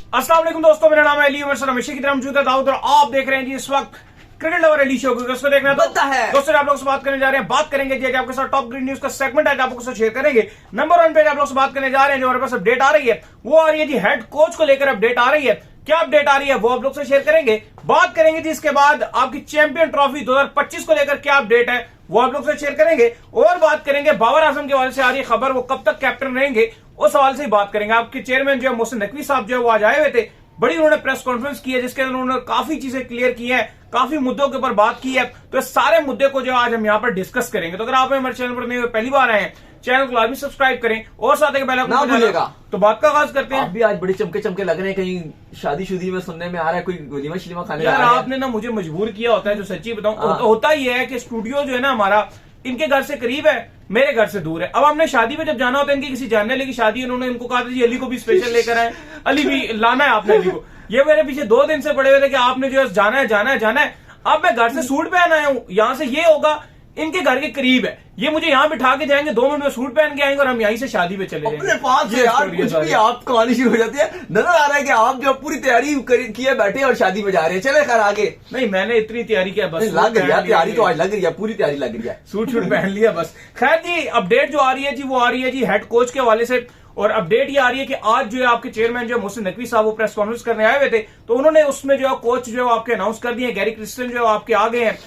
अस्सलाम वालेकुम दोस्तों, मेरा नाम है अली उमर सर, हमेशा की तरह मौजूद है दाऊद और आप देख रहे हैं जी इस वक्त क्रिकेट लवर अली शो को। उसको देखना बनता है दोस्तों, आप लोगों से बात करने जा रहे हैं, बात करेंगे जी आपके साथ टॉप ग्रीन न्यूज का सेगमेंट आज आप लोगों से शेयर करेंगे। नंबर 1 पे आप लोगों से बात करने जा रहे हैं, जो हमारे पास अपडेट आ रही है वो आ रही है जी हेड कोच को लेकर अपडेट आ रही है। क्या अपडेट आ रही है वो आप लोग से शेयर करेंगे। बात करेंगे जी इसके बाद आपकी चैंपियन ट्रॉफी 2025 को लेकर क्या अपडेट है वो आप लोग से शेयर करेंगे। और बात करेंगे बाबर आजम के हवाले से आ रही खबर, वो कब तक कैप्टन रहेंगे उस सवाल से ही बात करेंगे। आपके चेयरमैन जो है मोहसिन नकवी साहब जो है वो आज आए हुए थे, बड़ी उन्होंने प्रेस कॉन्फ्रेंस की है जिसके अंदर उन्होंने काफी चीजें क्लियर की है, काफी मुद्दों के ऊपर बात की है। तो इस सारे मुद्दे को जो आज हम यहाँ पर डिस्कस करेंगे। तो अगर आप हमारे चैनल पर नहीं पहली बार आए हैं, चैनल को लाजमी सब्सक्राइब करें और साथ ही बेल आइकन भूलिएगा। तो बात का आगाज करते हैं। आप भी आज बड़े चमके चमके लग रहे हैं, कहीं शादी शुदी में सुनने में आ रहा है कोई वलीमा शलीमा खाने यार आपने ना मुझे मजबूर किया होता है, जो सच्ची बताऊं होता ही है कि स्टूडियो जो है ना हमारा इनके घर से करीब है, मेरे घर से दूर है। अब हमने शादी में जब जाना होता है, इनकी किसी जानने वाले की शादी, उन्होंने इनको कहा था जी अली को भी स्पेशल लेकर आए, अली भी लाना है आपने अली को। ये मेरे पीछे 2 दिन से पड़े हुए थे कि आपने जो है जाना है जाना है जाना है। अब मैं घर से सूट पहन आया हूं, यहां से ये होगा इनके घर के करीब है, ये मुझे यहाँ बिठा के जाएंगे, 2 मिनट में सूट पहन के आएंगे और हम यहीं से शादी पे चले जाएंगे। अपने पास से यार कुछ भी आप कहानी शुरू हो जाती है। नजर आ रहा है कि आप जो पूरी तैयारी किए बैठे और शादी में जा रहे हैं। चले खैर आगे। नहीं मैंने इतनी तैयारी किया, बस लग रही है तैयारी, तो आज लग रही है, पूरी तैयारी लग रही है, सूट शूट पहन लिया बस। खैर जी अपडेट जो आ रही है जी वो आ रही है जी हेड कोच के हवाले से। और अपडेट ये आ रही है कि आज जो है आपके चेयरमैन जो मोहसिन नकवी साहब वो प्रेस कॉन्फ्रेंस करने आए हुए थे, तो उन्होंने उसमें जो है कोच जो है आपके अनाउंस कर दिए। गैरी क्रिस्टियन जो है आपके आ गए हैं,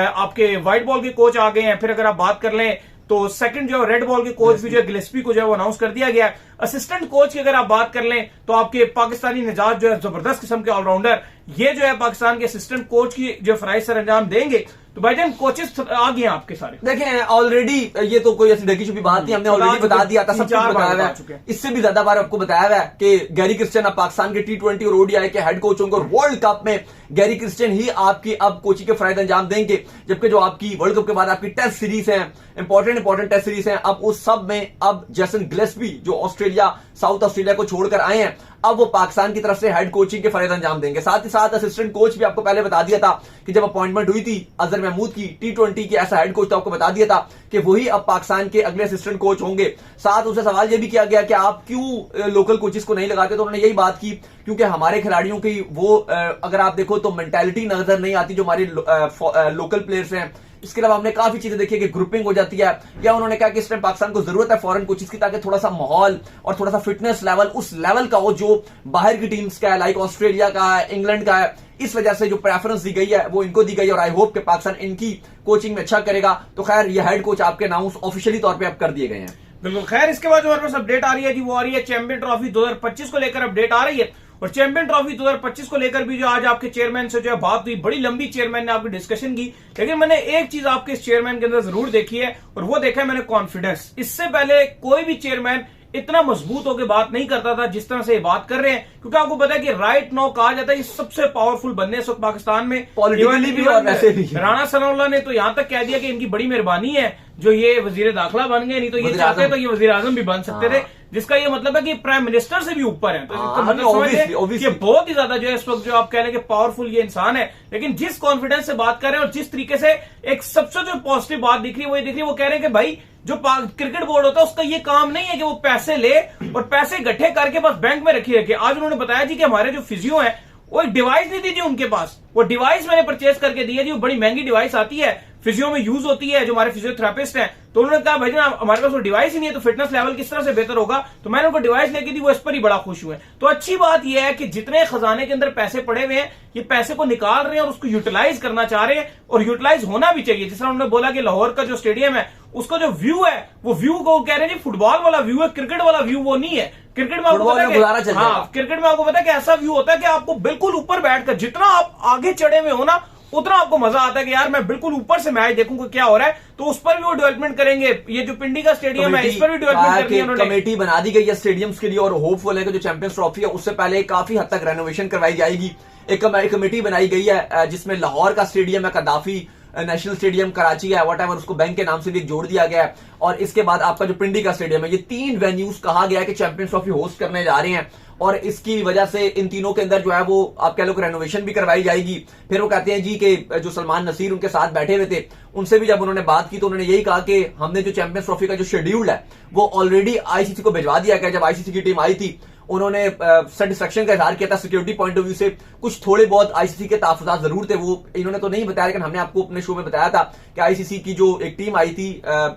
आपके व्हाइट बॉल के कोच आ गए हैं। फिर अगर आप बात कर लें तो सेकंड जो रेड बॉल के कोच भी जो है गिलेस्पी को जो है वो अनाउंस कर दिया गया है। असिस्टेंट कोच की अगर आप बात कर लें तो आपके पाकिस्तानी निजात जो है जबरदस्त किस्म के ऑलराउंडर, ये जो है पाकिस्तान के असिस्टेंट कोच की जो फराइज सर अंजाम देंगे। तो भाईजान कोचेस आ गए आपके सारे, देखें ऑलरेडी, ये तो कोई ऐसी ढकी छुपी बात नहीं, हमने ऑलरेडी बता दिया था, सब कुछ बताया है। इससे भी ज्यादा बार आपको बताया हुआ है कि गैरी क्रिस्टियन अब पाकिस्तान के T20 और ODI के हेड कोच होंगे और वर्ल्ड कप में गैरी क्रिस्टियन ही आपकी अब कोचिंग के फराइज अंजाम देंगे। जबकि जो आपकी वर्ल्ड कप के बाद आपकी टेस्ट सीरीज है, इंपॉर्टेंट टेस्ट सीरीज है, अब उस सब में अब जेसन गिलेस्पी जो ऑस्ट्रेलिया साउथ ऑस्ट्रेलिया को छोड़कर आए हैं, अब वो पाकिस्तान की तरफ से हेड कोचिंग के फराइज अंजाम देंगे। साथ ही साथ असिस्टेंट कोच भी आपको पहले बता दिया था कि जब अपॉइंटमेंट हुई थी अजहर महमूद की T20 की ऐसा हेड कोच, तो आपको बता दिया था कि वही अब पाकिस्तान के अगले असिस्टेंट कोच होंगे। साथ उससे सवाल यह भी किया गया कि आप क्यों लोकल कोचेस को नहीं लगाते, तो उन्होंने यही बात की क्योंकि हमारे खिलाड़ियों की वो अगर आप देखो तो मेंटालिटी नजर नहीं आती जो हमारे लोकल प्लेयर्स हैं। इसके अलावा हमने काफी चीजें देखी कि ग्रुपिंग हो जाती है, या उन्होंने कहा कि इस टाइम पाकिस्तान को जरूरत है फॉरेन कोचेस की, ताकि थोड़ा सा माहौल और थोड़ा सा फिटनेस लेवल उस लेवल का हो जो बाहर की टीम्स का है, लाइक ऑस्ट्रेलिया का है, इंग्लैंड का है। इस वजह से जो प्रेफरेंस दी गई है वो इनको दी गई और आई होप कि पाकिस्तान इनकी कोचिंग में अच्छा करेगा। तो खैर ये हेड कोच आपके अनाउंस ऑफिशियली तौर पर अब कर दिए गए हैं। बिल्कुल। खैर इसके बाद जो हमारे पास अपडेट आ रही है जी वो आ रही है चैंपियन ट्रॉफी 2025 को लेकर अपडेट आ रही है। और चैंपियन ट्रॉफी 2025 को लेकर भी जो आज आपके चेयरमैन से जो है बात हुई, बड़ी लंबी चेयरमैन ने आपकी डिस्कशन की, लेकिन मैंने एक चीज आपके इस चेयरमैन के अंदर जरूर देखी है और वो देखा है मैंने कॉन्फिडेंस। इससे पहले कोई भी चेयरमैन इतना मजबूत होकर बात नहीं करता था जिस तरह से ये बात कर रहे हैं, क्योंकि आपको पता है कि राइट नाउ कहा जाता है ये सबसे पावरफुल बंदे इस वक्त पाकिस्तान में, पॉलिटिकली भी और वैसे भी। राणा सनाउल्लाह ने तो यहां तक कह दिया कि इनकी बड़ी मेहरबानी है जो ये वजीर दाखिला बन गए, नहीं तो ये चाहते तो ये वजीर आजम भी बन सकते थे, जिसका ये मतलब है कि प्राइम मिनिस्टर से भी ऊपर है। तो इसका मतलब समझिए कि बहुत ही ज्यादा जो है इस वक्त जो आप कह रहे हैं कि पावरफुल ये इंसान है। लेकिन जिस कॉन्फिडेंस से बात कर रहे हैं और जिस तरीके से एक सबसे जो पॉजिटिव बात दिख रही है वो ये दिख रही है, वो कह रहे हैं कि भाई जो क्रिकेट बोर्ड होता है उसका ये काम नहीं है कि वो पैसे ले और पैसे इकट्ठे करके बस बैंक में रखी। आज उन्होंने बताया जी कि हमारे जो फिजियो है वो एक डिवाइस नहीं दी थी उनके पास, वो डिवाइस मैंने परचेज करके दी है जी, वो बड़ी महंगी डिवाइस आती है, फिजियो में यूज होती है, जो हमारे फिजियोथेरापिस्ट हैं। तो उन्होंने कहा भाई हमारे पास वो डिवाइस ही नहीं है तो फिटनेस लेवल किस तरह से बेहतर होगा, तो मैंने उनको डिवाइस लेके दी, वो इस पर ही बड़ा खुश हुए। तो अच्छी बात यह है कि जितने खजाने के अंदर पैसे पड़े हुए हैं ये पैसे को निकाल रहे हैं और उसको यूटिलाइज करना चाह रहे हैं, और यूटिलाइज होना भी चाहिए। जिस तरह उन्होंने बोला कि लाहौर का जो स्टेडियम है उसका जो व्यू है वो व्यू को कह रहे हैं फुटबॉल वाला व्यू है, क्रिकेट वाला व्यू वो नहीं है। क्रिकेट में आपको पता है, हाँ क्रिकेट में आपको पता है कि ऐसा व्यू होता है कि आपको बिल्कुल ऊपर बैठकर जितना आप आगे चढ़े हुए हो ना उतना आपको मजा आता है कि यार मैं बिल्कुल ऊपर से मैच देखूंगा क्या हो रहा है। तो उस पर भी वो डेवलपमेंट करेंगे। ये जो पिंडी का स्टेडियम है इस पर भी डेवलपमेंट करनी है उन्होंने, कमेटी बना दी गई है स्टेडियम्स के लिए और होपफुल है कि जो चैंपियंस ट्रॉफी है उससे पहले काफी हद तक रेनोवेशन करवाई जाएगी। एक कमेटी बनाई गई है जिसमें लाहौर का स्टेडियम है, कदाफी नेशनल स्टेडियम कराची है, व्हाटएवर, उसको बैंक के नाम से भी जोड़ दिया गया है। और इसके बाद आपका जो पिंडी का स्टेडियम है, ये 3 वेन्यूज कहा गया है कि चैंपियंस ट्रॉफी होस्ट करने जा रहे हैं। और इसकी वजह से इन तीनों के अंदर जो है वो आप कह लो रेनोवेशन भी करवाई जाएगी। फिर वो कहते हैं जी कि जो सलमान नसीर उनके साथ बैठे हुए थे उनसे भी जब उन्होंने बात की तो उन्होंने यही कहा कि हमने जो चैंपियंस ट्रॉफी का जो शेड्यूल है वो ऑलरेडी आईसीसी को भिजवा दिया गया। जब आईसीसी की टीम आई थी उन्होंने सेटिस्फेक्शन का इजहार किया था सिक्योरिटी पॉइंट ऑफ व्यू से। कुछ थोड़े बहुत आईसीसी के तहफुजात जरूर थे, वो इन्होंने तो नहीं बताया, लेकिन हमने आपको अपने शो में बताया था कि आईसीसी की जो एक टीम आई थी,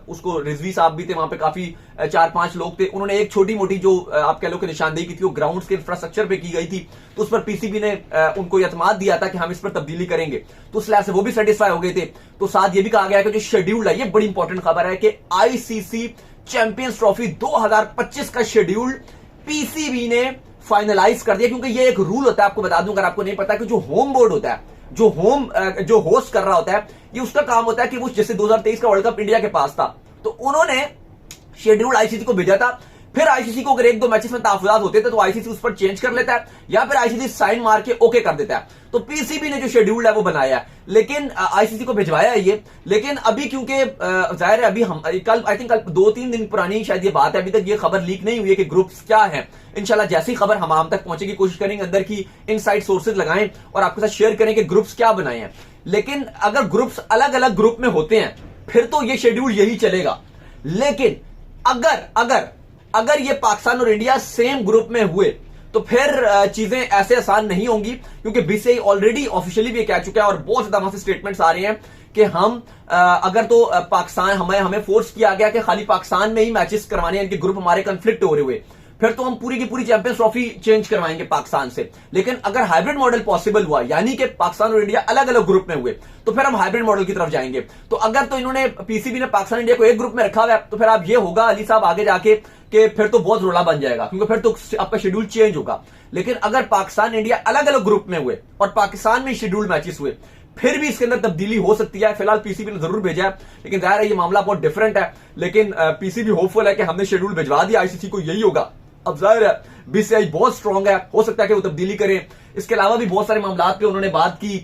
उसको रिजवी साहब भी थे, वहां पे काफी 4-5 लोग थे। उन्होंने एक छोटी मोटी जो आप कह लो कि निशानदेही की थी, वो ग्राउंड्स के इंफ्रास्ट्रक्चर पे की गई थी, तो उस पर पीसीबी ने उनको एतमाद दिया था कि हम इस पर तब्दीली करेंगे, तो उस लिहाज से वो भी सेटिस्फाई हो गए थे। तो साथ ये भी कहा गया कि जो शेड्यूल है, ये बड़ी इंपॉर्टेंट खबर है कि आईसीसी चैंपियंस ट्रॉफी 2025 का शेड्यूल पीसीबी ने फाइनलाइज कर दिया, क्योंकि ये एक रूल होता है, आपको बता दूं अगर आपको नहीं पता, कि जो होम बोर्ड होता है, जो होस्ट कर रहा होता है, ये उसका काम होता है कि वो जैसे 2023 का वर्ल्ड कप इंडिया के पास था, तो उन्होंने शेड्यूल आईसीसी को भेजा था। फिर आईसीसी को अगर 1-2 मैचेस में तहफुजात होते थे तो आईसीसी उस पर चेंज कर लेता है, या फिर आईसीसी साइन मार के ओके कर देता है। तो पीसीबी ने जो शेड्यूल है वो बनाया है, लेकिन आईसीसी को भिजवाया है ये। लेकिन अभी क्योंकि जाहिर है, अभी हम कल आई थिंक कल 2-3 दिन पुरानी शायद ये बात है, अभी तक ये खबर लीक नहीं हुई है कि ग्रुप्स क्या है। इंशाल्लाह जैसी खबर हम तक पहुंचेगी, कोशिश करेंगे अंदर की इनसाइड सोर्सेज लगाएं और आपके साथ शेयर करें कि ग्रुप्स क्या बनाए हैं। लेकिन अगर ग्रुप्स अलग अलग ग्रुप में होते हैं फिर तो ये शेड्यूल यही चलेगा। लेकिन अगर ये पाकिस्तान और इंडिया सेम ग्रुप में हुए तो फिर चीजें ऐसे आसान नहीं होंगी, क्योंकि बीसीसीआई ऑलरेडी ऑफिशियली भी कह चुका है और बहुत ज्यादा वहां से स्टेटमेंट्स आ रहे हैं कि हम अगर तो पाकिस्तान हमें फोर्स किया गया कि खाली पाकिस्तान में ही मैचेस करवाने हैं, इनके ग्रुप हमारे कंफ्लिक्ट हो रहे हुए, फिर तो हम पूरी की पूरी चैंपियंस ट्रॉफी चेंज करवाएंगे पाकिस्तान से। लेकिन अगर हाइब्रिड मॉडल पॉसिबल हुआ, यानी कि पाकिस्तान और इंडिया अलग अलग ग्रुप में हुए, तो फिर हम हाइब्रिड मॉडल की तरफ जाएंगे। तो अगर तो इन्होंने पीसीबी ने पाकिस्तान इंडिया को एक ग्रुप में रखा हुआ है, तो फिर आप ये होगा अली साहब आगे जाके कि फिर तो बहुत रोला बन जाएगा, क्योंकि फिर तो आपका शेड्यूल चेंज होगा। लेकिन अगर पाकिस्तान इंडिया अलग अलग ग्रुप में हुए और पाकिस्तान में शेड्यूल मैचेस हुए, फिर भी इसके अंदर तब्दीली हो सकती है। फिलहाल पीसीबी ने जरूर भेजा है, लेकिन जाहिर है ये मामला बहुत डिफरेंट है। लेकिन पीसीबी होपफुल है कि हमने शेड्यूल भिजवा दिया आईसीसी को, यही होगा। अब जाहिर है बीसीसीआई बहुत स्ट्रांग है, हो सकता है कि वो तब्दीली करें। इसके अलावा भी बहुत सारे मामला पे उन्होंने बात की,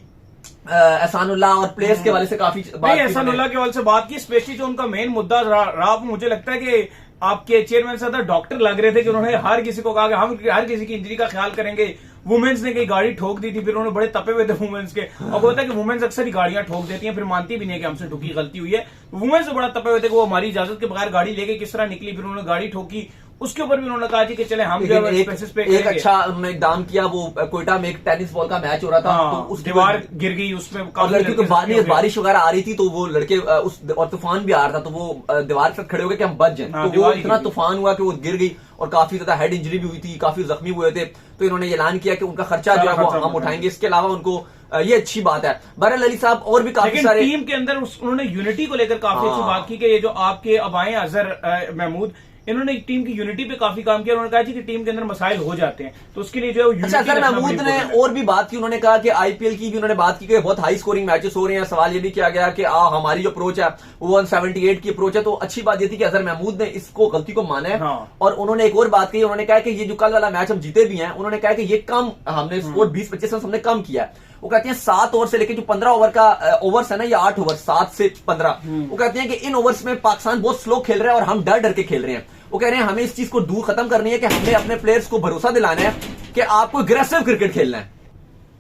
एहसानुल्लाह और प्लेयर्स के वाले से काफी बात की। एहसानुल्लाह के वाले से बात की, स्पेशली जो उनका मेन मुद्दा रहा, मुझे लगता है कि आपके चेयरमैन साहब डॉक्टर लग रहे थे कि उन्होंने हर किसी को कहा कि हम हर किसी की इंजरी का ख्याल करेंगे। वुमेन्स ने कई गाड़ी ठोक दी थी, फिर उन्होंने बड़े तपे हुए थे वुमेन्स के। और होता है कि वुमेन्स अक्सर ही गाड़ियां ठोक देती हैं, फिर मानती भी नहीं कि हमसे ठुकी गलती हुई है। वुमेन्स से बड़ा तपे हुए थे कि वो हमारी इजाजत के बगैर गाड़ी लेके किस तरह निकली, फिर उन्होंने गाड़ी ठोकी। उसके ऊपर भी उन्होंने कहा कि चले हम जो है एक अच्छा उन्होंने इकदाम किया। वो कोयटा में एक टेनिस बॉल का मैच हो रहा था, हाँ, तो उस दीवार गिर गई, उसमें लड़की को बारिश वगैरह आ रही थी, तो वो लड़के और तूफान भी आ रहा था, तो वो दीवार के साथ खड़े हो गए कि हम बच जाएं। तो वो इतना तूफान हुआ कि वो गिर गई और काफी ज्यादा हेड इंजरी भी हुई थी, काफी जख्मी हुए थे। तो इन्होंने ऐलान किया कि उनका खर्चा जो है वो हम उठाएंगे। इसके अलावा उनको ये अच्छी बात है। बहरहाल अली साहब और भी काफी सारे टीम के अंदर उन्होंने यूनिटी को लेकर काफी अच्छी बात की कि ये जो आपके अब आए अजहर महमूद, इन्होंने टीम की यूनिटी पे काफी काम किया। उन्होंने कहा कि टीम के अंदर मसाइल हो जाते हैं, तो उसके लिए जो है अजहर महमूद ने और भी बात की। उन्होंने कहा कि आईपीएल की भी उन्होंने बात की कि बहुत हाई स्कोरिंग मैचेस हो रहे हैं। सवाल ये भी किया गया कि हमारी जो अप्रोच है वो 178 की अप्रोच है। तो अच्छी बात ये थी कि अजहर महमूद ने इसको गलती को माना है। हाँ। और उन्होंने एक और बात कही, उन्होंने कहा कि ये जो कल वाला मैच हम जीते भी हैं, उन्होंने कहा कि ये कम हमने स्कोर 20-25 रन हमने कम किया है। वो कहते हैं 7 ओवर से लेकर जो 15 ओवर का ओवर्स है ना, ये 8 ओवर 7 से 15, वो कहते हैं कि इन ओवर्स में पाकिस्तान बहुत स्लो खेल रहा है और हम डर डर के खेल रहे हैं। वो कह रहे हैं हमें इस चीज को दूर खत्म करनी है कि हमने अपने प्लेयर्स को भरोसा दिलाना है कि आपको एग्रेसिव क्रिकेट खेलना है।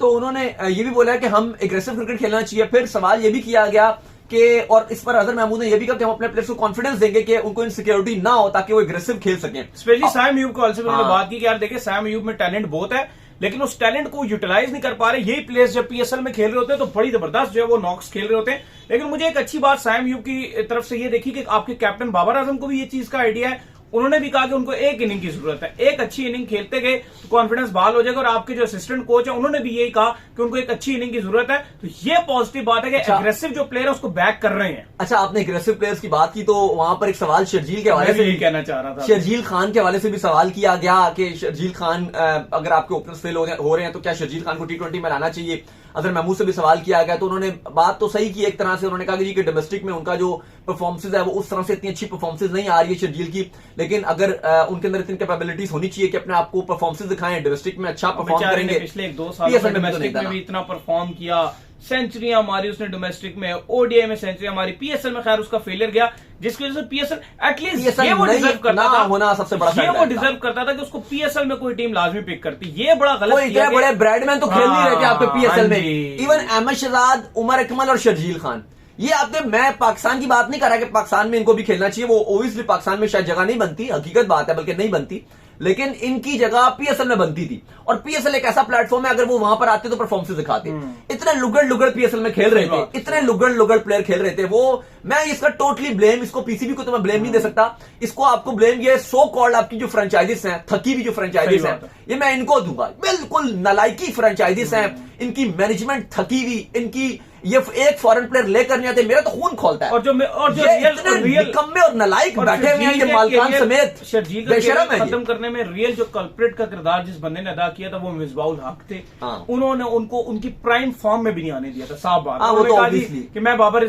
तो उन्होंने ये भी बोला कि हम एग्रेसिव क्रिकेट खेलना चाहिए। फिर सवाल ये भी किया गया कि, और इस पर अजहर महमूद ने यह भी कहा कि हम अपने प्लेयर्स को कॉन्फिडेंस देंगे कि उनको इनसिक्योरिटी ना हो, ताकि वो एग्रेसिव खेल सकें। स्पेशली सैम अयूब को उन्होंने बात की कि यार देखिए सैम अयूब में टैलेंट बहुत है, लेकिन उस टैलेंट को यूटिलाइज नहीं कर पा रहे। यही प्लेयर्स जब पीएसएल में खेल रहे होते हैं तो बड़ी जबरदस्त जो है वो नॉक्स खेल रहे होते हैं। लेकिन मुझे एक अच्छी बात सैम अयूब की तरफ से ये देखी कि आपके कैप्टन बाबर आजम को भी ये चीज का आइडिया है। उन्होंने भी कहा कि उनको एक इनिंग की जरूरत है, एक अच्छी इनिंग खेलते गए तो कॉन्फिडेंस बहाल हो जाएगा। और आपके जो असिस्टेंट कोच है उन्होंने भी यही कहा कि उनको एक अच्छी इनिंग की जरूरत है। तो ये पॉजिटिव बात है कि एग्रेसिव जो प्लेयर है उसको बैक कर रहे हैं। अच्छा, आपने एग्रेसिव प्लेयर्स की बात की तो वहां पर एक सवाल शर्जील के हवाले से कहना चाह रहा था। शर्जील खान के हवाले से भी सवाल किया गया कि शर्जील खान अगर आपके ओपनर्स फेल हो रहे हैं तो क्या शर्जील खान को T20 में लाना चाहिए। अजहर महमूद से भी सवाल किया गया, तो उन्होंने बात तो सही की एक तरह से। उन्होंने कहा कि डोमेस्टिक में उनका जो परफॉर्मेंसेज है वो उस तरह से इतनी अच्छी परफॉर्मेंसेज नहीं आ रही है शर्जील की, लेकिन अगर उनके अंदर इतनी कैपेबिलिटीज होनी चाहिए कि अपने आप को परफॉर्मेंसेज दिखाएं, डोमेस्टिक में अच्छा परफॉर्म करेंगे। पिछले 1-2 साल में डोमेस्टिक में भी इतना परफॉर्म किया, सेंचुरियां मारी उसने डोमेस्टिक में, ओडीआई में सेंचुरियां मारी। पीएसएल में खैर उसका फेलियर गया, जिसकी वजह से पीएसएल एटलीस्ट ये वो डिजर्व करता था, होना सबसे बड़ा ये वो डिजर्व करता था कि उसको पीएसएल में कोई टीम लाजमी पिक करती। ये बड़ा गलत किया। बड़े ब्रैडमैन तो खेल नहीं रहे थे आपके पीएसएल में, इवन अहमद शहजाद, उमर अकमल और शर्जील खान। ये आपके, मैं पाकिस्तान की बात नहीं कर रहा कि पाकिस्तान में इनको भी खेलना चाहिए, वो ओबियसली पाकिस्तान में शायद जगह नहीं बनती, हकीकत बात है, बल्कि नहीं बनती। लेकिन इनकी जगह पीएसएल में बनती थी। और पीएसएल एक ऐसा प्लेटफॉर्म है, अगर वो वहां पर आते तो परफॉर्मेंस दिखाते। इतने लुगड़ पीएसएल में खेल रहे थे, इतने लुगड़ प्लेयर खेल रहे थे वो। मैं इसका टोटली ब्लेम, इसको पीसीबी को तो मैं ब्लेम नहीं दे सकता, इसको आपको ब्लेम ये सो कॉल्ड आपकी जो फ्रेंचाइजीज हैं, थकी हुई जो फ्रेंचाइजीज हैं, ये मैं इनको दूंगा। बिल्कुल नालायकी फ्रेंचाइजीज हैं, इनकी मैनेजमेंट थकी हुई, इनकी ये एक फॉरेन प्लेयर लेकर नहीं आते, मेरा तो खून खोलता है। और जो रियल निकम्मे और नालायक बैठे हुए हैं ये मालकान समेत, शर्जील बेशरम है। खत्म करने में रियल जो कल्प्रिट का किरदार जिस बंदे ने अदा किया था वो मिसबाउल हक थे। उन्होंने उनको उनकी प्राइम फॉर्म में भी नहीं आने दिया था, साफ बात। उन्होंने कहा कि मैं बाबर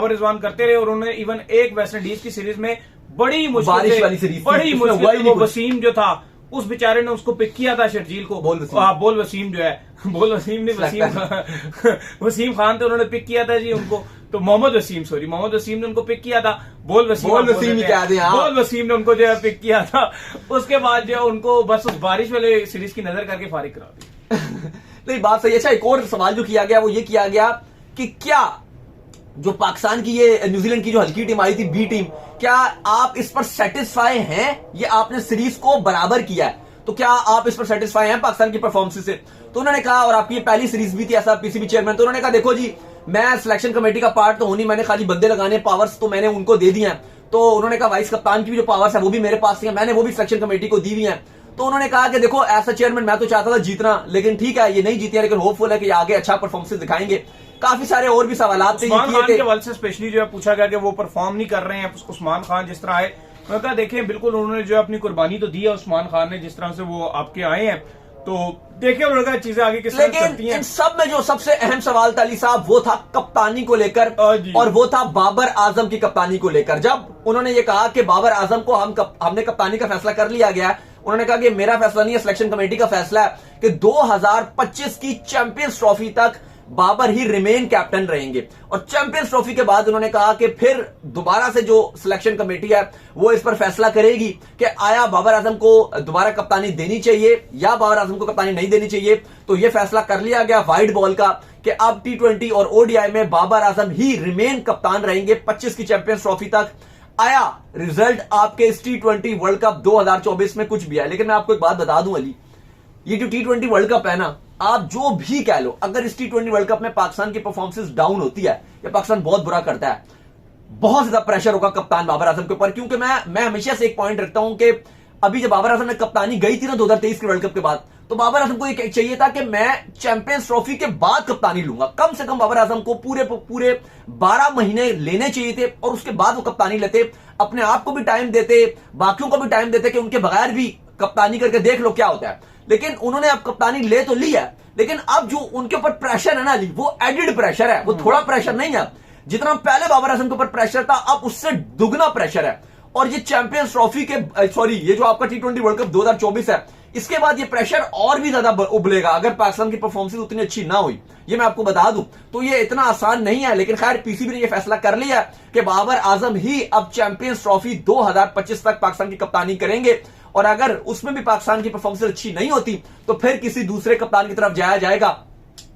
रिजवान करते रहे, और उन्होंने इवन एक वेस्ट इंडीज की सीरीज में बड़ी मुश्किल वसीम जो था उस बेचारे ने उसको पिक किया था शर्जील को, बोल वसीम जो है, बोल वसीम ने वसीम खान थे, उन्होंने पिक किया था जी उनको, तो मोहम्मद वसीम ने उनको पिक किया था। बोल वसीम ने उनको जो है पिक किया था। उसके बाद जो उनको बस उस बारिश वाले सीरीज की नजर करके फारिग करा दी। नहीं, बात सही है। अच्छा, एक और सवाल जो किया गया वो ये किया गया कि क्या जो पाकिस्तान की ये न्यूजीलैंड की जो हल्की टीम आई थी, बी टीम, क्या आप इस पर सेटिस्फाई हैं? ये आपने सीरीज को बराबर किया है, तो क्या आप इस पर सेटिस्फाई हैं पाकिस्तान की परफॉर्मेंस से? तो उन्होंने कहा, और आपकी ये पहली सीरीज भी थी ऐसा पीसीबी चेयरमैन, तो उन्होंने कहा देखो जी, मैं सिलेक्शन कमेटी का पार्ट तो हूं नहीं, मैंने खाली बंदे लगाने पावर्स तो मैंने उनको दे दिए हैं। तो उन्होंने कहा वाइस कप्तान की भी जो पावर्स है वो भी मेरे पास है, मैंने वो भी सिलेक्शन कमेटी को दी हुई है। तो उन्होंने कहा कि देखो ऐसा चेयरमैन मैं तो चाहता था जीतना, लेकिन ठीक है ये नहीं जीते, लेकिन होपफुल है कि आगे अच्छा परफॉर्मेंस दिखाएंगे। काफी सारे और भी सवाल थे उस्मान खान के हवाले से स्पेशली जो है पूछा गया कि वो परफॉर्म नहीं कर रहे हैं। उस्मान खान जिस तरह आए, मैं कहा देखें बिल्कुल उन्होंने जो अपनी कुर्बानी तो दी है उस्मान खान ने, जिस तरह से वो आपके आए हैं, तो देखिए उन्होंने चीजें आगे किस तरह चलती हैं। इन सब में जो सबसे अहम सवाल था अली साहब वो था कप्तानी को लेकर, और वो था बाबर आजम की कप्तानी को लेकर। जब उन्होंने ये कहा कि बाबर आजम को हमने कप्तानी का फैसला कर लिया गया, उन्होंने कहा कि मेरा फैसला नहीं है, सिलेक्शन कमेटी का फैसला है कि 2025 की चैंपियंस ट्रॉफी तक बाबर ही रिमेन कैप्टन रहेंगे। और चैंपियंस ट्रॉफी के बाद उन्होंने कहा कि फिर दोबारा से जो सिलेक्शन कमेटी है वो इस पर फैसला करेगी कि आया बाबर आजम को दोबारा कप्तानी देनी चाहिए या बाबर आजम को कप्तानी नहीं देनी चाहिए। तो यह फैसला कर लिया गया वाइट बॉल का कि अब T20 और ODI में बाबर आजम ही रिमेन कप्तान रहेंगे 25 की चैंपियंस ट्रॉफी तक। आया रिजल्ट आपके इस T20 वर्ल्ड कप 2024 में कुछ भी है, लेकिन मैं आपको एक बात बता दूं अली, ये जो T20 वर्ल्ड कप है ना, आप जो भी कह लो, अगर इस T20 वर्ल्ड कप में पाकिस्तान की परफॉर्मेंस डाउन होती है या पाकिस्तान बहुत बुरा करता है, बहुत ज्यादा प्रेशर होगा कप्तान बाबर आजम के ऊपर। क्योंकि मैं हमेशा से एक पॉइंट रखता हूं कि अभी जब बाबर आजम ने कप्तानी गई थी ना 2023 के वर्ल्ड कप के बाद, तो बाबर आजम को ये चाहिए था कि मैं चैंपियंस ट्रॉफी के बाद कप्तानी लूंगा। कम से कम बाबर आजम को पूरे 12 महीने लेने चाहिए थे, और उसके बाद वो कप्तानी लेते, अपने आप को भी टाइम देते, बाकियों को भी टाइम देते कि उनके बगैर भी कप्तानी करके देख लो क्या होता है। लेकिन उन्होंने अब कप्तानी ले तो ली है, लेकिन अब जो उनके ऊपर प्रेशर है ना अली, वो एडिड प्रेशर है, वो थोड़ा प्रेशर नहीं है। जितना पहले बाबर आजम के ऊपर प्रेशर था, अब उससे दुगना प्रेशर है। और ये चैंपियंस ट्रॉफी के ये जो आपका T20 वर्ल्ड कप 2024 है, इसके बाद ये प्रेशर और भी ज्यादा उबलेगा अगर पाकिस्तान की परफॉर्मेंस उतनी अच्छी ना हुई, ये मैं आपको बता दूं। तो ये इतना आसान नहीं है, लेकिन खैर पीसीबी ने ये फैसला कर लिया कि बाबर आजम ही अब चैंपियंस ट्रॉफी 2025 तक पाकिस्तान की कप्तानी करेंगे। और अगर उसमें भी पाकिस्तान की परफॉर्मेंस अच्छी नहीं होती तो फिर किसी दूसरे कप्तान की तरफ जाया जाएगा,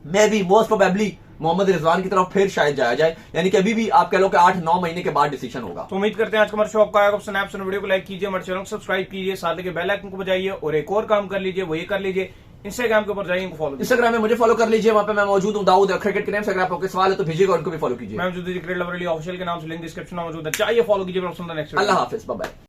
maybe most probably Mohammad Rizwan की तरफ फिर शायद जाया जाए। यानी कि अभी भी आप कह लो कि 8-9 महीने के बाद डिसीजन होगा। तो उम्मीद करते हैं आज का हमारा शो आपको आएगा। स्नैप वीडियो को लाइक कीजिए, हमारे चैनल को सब्सक्राइब कीजिए, साथ ही बेल आइकन को बजाइए, और एक और काम कर लीजिए, वो ये कर लीजिए, इंस्टाग्राम के ऊपर जाइए, फॉलो इंस्टाग्राम में मुझे फॉलो कर लीजिए, वहां पे मैं मौजूद हूं, दाऊद क्रिकेट के नाम से। अगर आपको सवाल है तो भेजिएगा, उनको भी फॉलो कीजिए। मैं क्रिकेट लवर ऑफिशियल के नाम से लिंक डिस्क्रिप्शन में मौजूद है, चाहिए फॉलो कीजिए। नेक्स्ट, अल्लाह हाफिज, बाय बाय।